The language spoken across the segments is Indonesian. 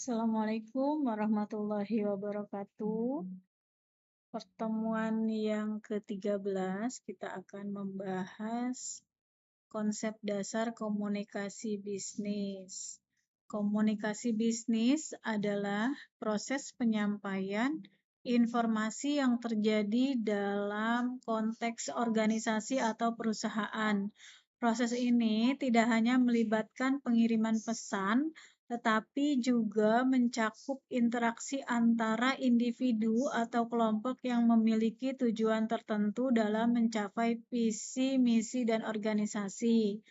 Assalamualaikum warahmatullahi wabarakatuh. Pertemuan yang ke-13 kita akan membahas konsep dasar komunikasi bisnis. Komunikasi bisnis adalah proses penyampaian informasi yang terjadi dalam konteks organisasi atau perusahaan. Proses ini tidak hanya melibatkan pengiriman pesan, tetapi juga mencakup interaksi antara individu atau kelompok yang memiliki tujuan tertentu dalam mencapai visi, misi, dan organisasi.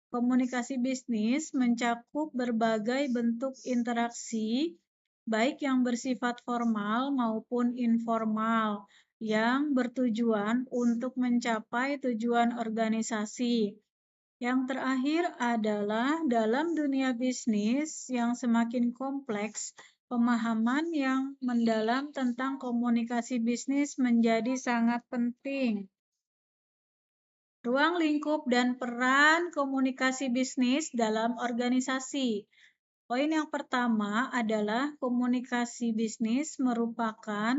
Komunikasi bisnis mencakup berbagai bentuk interaksi, baik yang bersifat formal maupun informal, yang bertujuan untuk mencapai tujuan organisasi. Yang terakhir adalah dalam dunia bisnis yang semakin kompleks, pemahaman yang mendalam tentang komunikasi bisnis menjadi sangat penting. Ruang lingkup dan peran komunikasi bisnis dalam organisasi. Poin yang pertama adalah komunikasi bisnis merupakan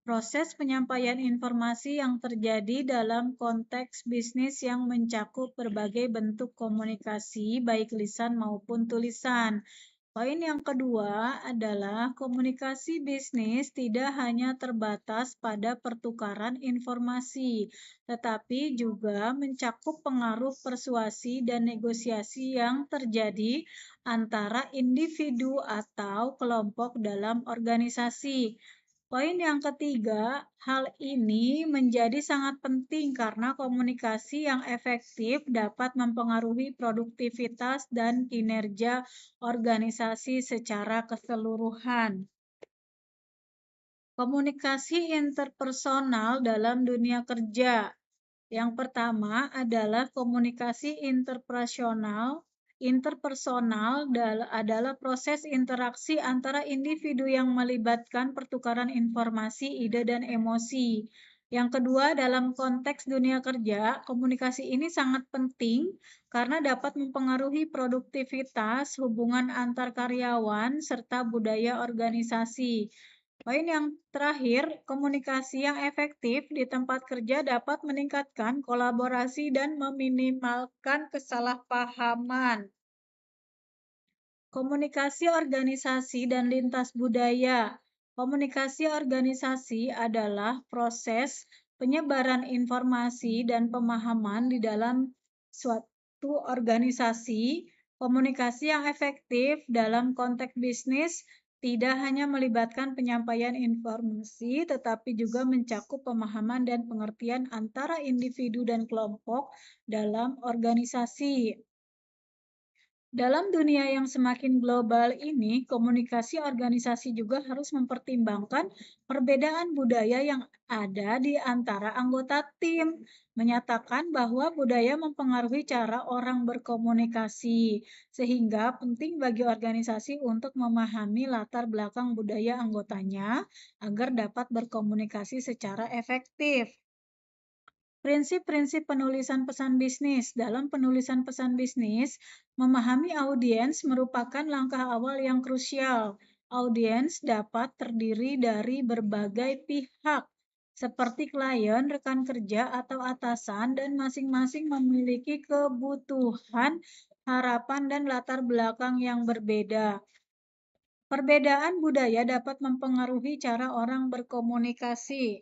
proses penyampaian informasi yang terjadi dalam konteks bisnis yang mencakup berbagai bentuk komunikasi, baik lisan maupun tulisan. Poin yang kedua adalah komunikasi bisnis tidak hanya terbatas pada pertukaran informasi, tetapi juga mencakup pengaruh persuasi dan negosiasi yang terjadi antara individu atau kelompok dalam organisasi. Poin yang ketiga, hal ini menjadi sangat penting karena komunikasi yang efektif dapat mempengaruhi produktivitas dan kinerja organisasi secara keseluruhan. Komunikasi interpersonal dalam dunia kerja. Yang pertama adalah komunikasi interpersonal adalah proses interaksi antara individu yang melibatkan pertukaran informasi, ide, dan emosi. Yang kedua, dalam konteks dunia kerja, komunikasi ini sangat penting karena dapat mempengaruhi produktivitas, hubungan antar karyawan, serta budaya organisasi. Poin yang terakhir, komunikasi yang efektif di tempat kerja dapat meningkatkan kolaborasi dan meminimalkan kesalahpahaman. Komunikasi organisasi dan lintas budaya. Komunikasi organisasi adalah proses penyebaran informasi dan pemahaman di dalam suatu organisasi. Komunikasi yang efektif dalam konteks bisnis tidak hanya melibatkan penyampaian informasi, tetapi juga mencakup pemahaman dan pengertian antara individu dan kelompok dalam organisasi. Dalam dunia yang semakin global ini, komunikasi organisasi juga harus mempertimbangkan perbedaan budaya yang ada di antara anggota tim, menyatakan bahwa budaya mempengaruhi cara orang berkomunikasi, sehingga penting bagi organisasi untuk memahami latar belakang budaya anggotanya agar dapat berkomunikasi secara efektif. Prinsip-prinsip penulisan pesan bisnis. Dalam penulisan pesan bisnis, memahami audiens merupakan langkah awal yang krusial. Audiens dapat terdiri dari berbagai pihak, seperti klien, rekan kerja, atau atasan, dan masing-masing memiliki kebutuhan, harapan, dan latar belakang yang berbeda. Perbedaan budaya dapat mempengaruhi cara orang berkomunikasi.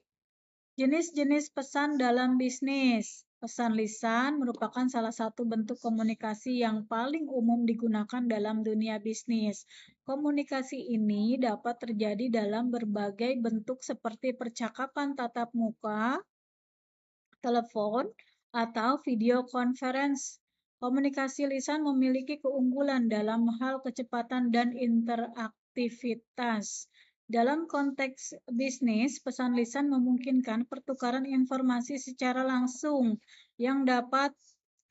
Jenis-jenis pesan dalam bisnis. Pesan lisan merupakan salah satu bentuk komunikasi yang paling umum digunakan dalam dunia bisnis. Komunikasi ini dapat terjadi dalam berbagai bentuk seperti percakapan tatap muka, telepon, atau video conference. Komunikasi lisan memiliki keunggulan dalam hal kecepatan dan interaktivitas. Dalam konteks bisnis, pesan lisan memungkinkan pertukaran informasi secara langsung yang dapat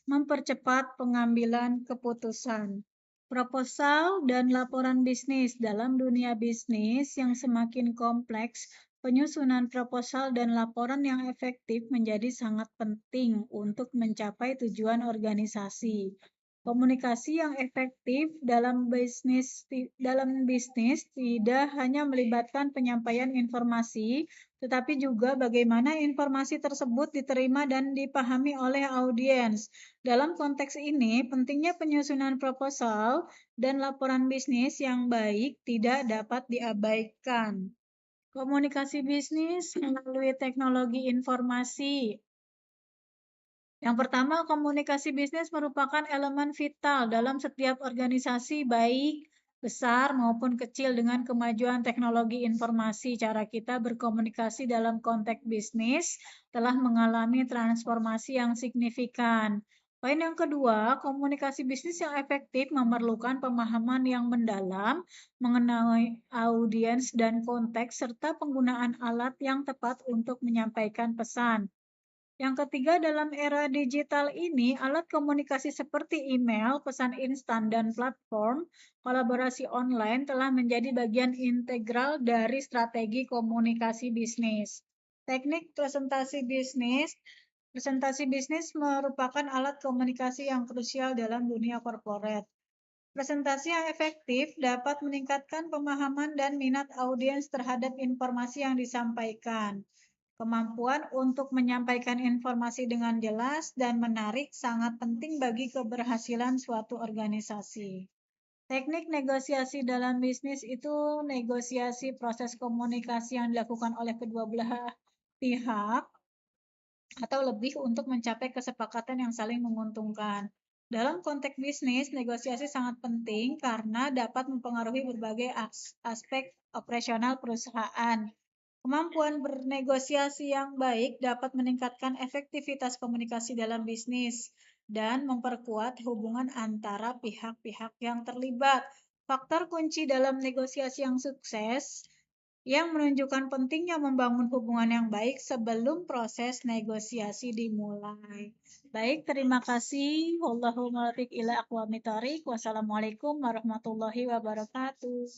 mempercepat pengambilan keputusan. Proposal dan laporan bisnis. Dalam dunia bisnis yang semakin kompleks, penyusunan proposal dan laporan yang efektif menjadi sangat penting untuk mencapai tujuan organisasi. Komunikasi yang efektif dalam bisnis tidak hanya melibatkan penyampaian informasi, tetapi juga bagaimana informasi tersebut diterima dan dipahami oleh audiens. Dalam konteks ini, pentingnya penyusunan proposal dan laporan bisnis yang baik tidak dapat diabaikan. Komunikasi bisnis melalui teknologi informasi. Yang pertama, komunikasi bisnis merupakan elemen vital dalam setiap organisasi, baik besar maupun kecil. Dengan kemajuan teknologi informasi, cara kita berkomunikasi dalam konteks bisnis telah mengalami transformasi yang signifikan. Poin yang kedua, komunikasi bisnis yang efektif memerlukan pemahaman yang mendalam mengenai audiens dan konteks, serta penggunaan alat yang tepat untuk menyampaikan pesan. Yang ketiga, dalam era digital ini, alat komunikasi seperti email, pesan instan, dan platform kolaborasi online telah menjadi bagian integral dari strategi komunikasi bisnis. Teknik presentasi bisnis. Presentasi bisnis merupakan alat komunikasi yang krusial dalam dunia korporat. Presentasi yang efektif dapat meningkatkan pemahaman dan minat audiens terhadap informasi yang disampaikan. Kemampuan untuk menyampaikan informasi dengan jelas dan menarik sangat penting bagi keberhasilan suatu organisasi. Teknik negosiasi dalam bisnis itu negosiasi proses komunikasi yang dilakukan oleh kedua belah pihak atau lebih untuk mencapai kesepakatan yang saling menguntungkan. Dalam konteks bisnis, negosiasi sangat penting karena dapat mempengaruhi berbagai aspek operasional perusahaan. Kemampuan bernegosiasi yang baik dapat meningkatkan efektivitas komunikasi dalam bisnis dan memperkuat hubungan antara pihak-pihak yang terlibat. Faktor kunci dalam negosiasi yang sukses yang menunjukkan pentingnya membangun hubungan yang baik sebelum proses negosiasi dimulai. Baik, terima kasih. Wallahul muwaffiq ila aqwamit thoriq. Wassalamualaikum warahmatullahi wabarakatuh.